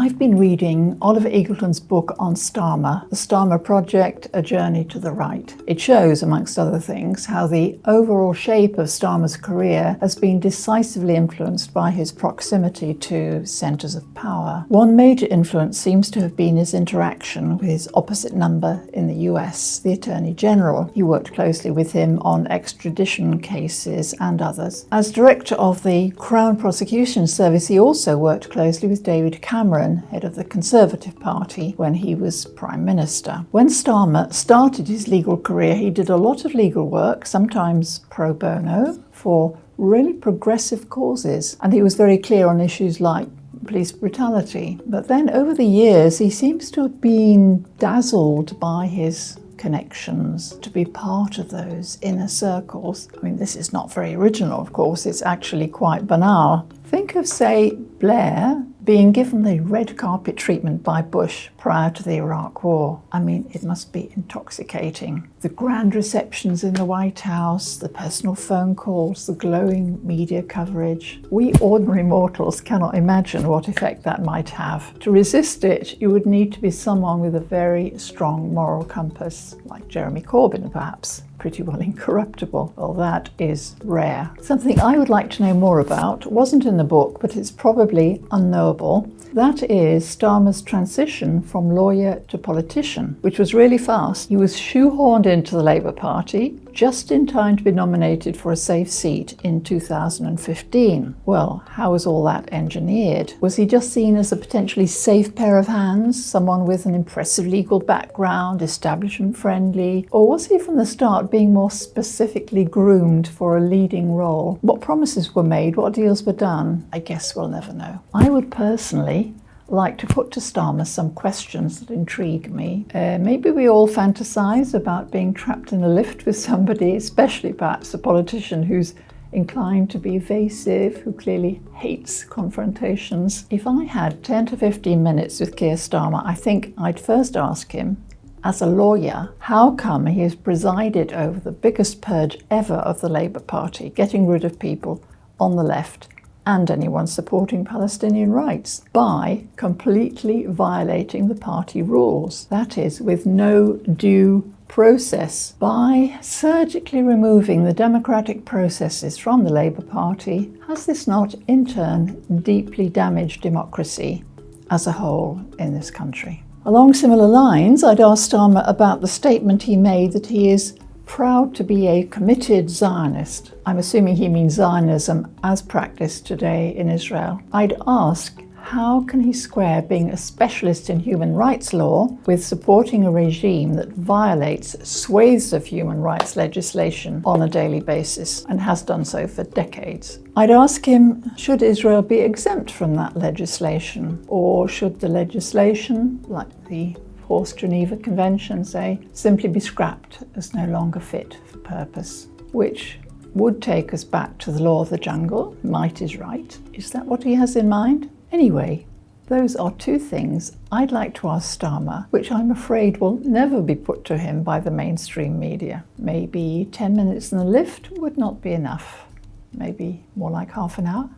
I've been reading Oliver Eagleton's book on Starmer, The Starmer Project, A Journey to the Right. It shows, amongst other things, how the overall shape of Starmer's career has been decisively influenced by his proximity to centres of power. One major influence seems to have been his interaction with his opposite number in the US, the Attorney General. He worked closely with him on extradition cases and others. As director of the Crown Prosecution Service, he also worked closely with David Cameron, head of the Conservative Party, when he was Prime Minister. When Starmer started his legal career, he did a lot of legal work, sometimes pro bono, for really progressive causes, and he was very clear on issues like police brutality. But then over the years, he seems to have been dazzled by his connections, to be part of those inner circles. I mean, this is not very original, of course, it's actually quite banal. Think of, say, Blair being given the red carpet treatment by Bush prior to the Iraq War. I mean, it must be intoxicating. The grand receptions in the White House, the personal phone calls, the glowing media coverage. We ordinary mortals cannot imagine what effect that might have. To resist it, you would need to be someone with a very strong moral compass, like Jeremy Corbyn, perhaps. Pretty well incorruptible. Well, that is rare. Something I would like to know more about wasn't in the book, but it's probably unknowable. That is Starmer's transition from lawyer to politician, which was really fast. He was shoehorned into the Labour Party just in time to be nominated for a safe seat in 2015. Well, how was all that engineered? Was he just seen as a potentially safe pair of hands, someone with an impressive legal background, establishment friendly, or was he from the start being more specifically groomed for a leading role? What promises were made? What deals were done? I guess we'll never know. I would personally like to put to Starmer some questions that intrigue me. Maybe we all fantasize about being trapped in a lift with somebody, especially perhaps a politician who's inclined to be evasive, who clearly hates confrontations. If I had 10 to 15 minutes with Keir Starmer, I think I'd first ask him, as a lawyer, how come he has presided over the biggest purge ever of the Labour Party, getting rid of people on the left and anyone supporting Palestinian rights, by completely violating the party rules. That is, with no due process. By surgically removing the democratic processes from the Labour Party, has this not in turn deeply damaged democracy as a whole in this country? Along similar lines, I'd ask Starmer about the statement he made that he is proud to be a committed Zionist. I'm assuming he means Zionism as practiced today in Israel. I'd ask, how can he square being a specialist in human rights law with supporting a regime that violates swathes of human rights legislation on a daily basis and has done so for decades? I'd ask him, should Israel be exempt from that legislation? Or should the legislation, like the Fourth Geneva Convention, say, simply be scrapped as no longer fit for purpose? Which would take us back to the law of the jungle. Might is right. Is that what he has in mind? Anyway, those are two things I'd like to ask Starmer, which I'm afraid will never be put to him by the mainstream media. Maybe 10 minutes in the lift would not be enough. Maybe more like half an hour.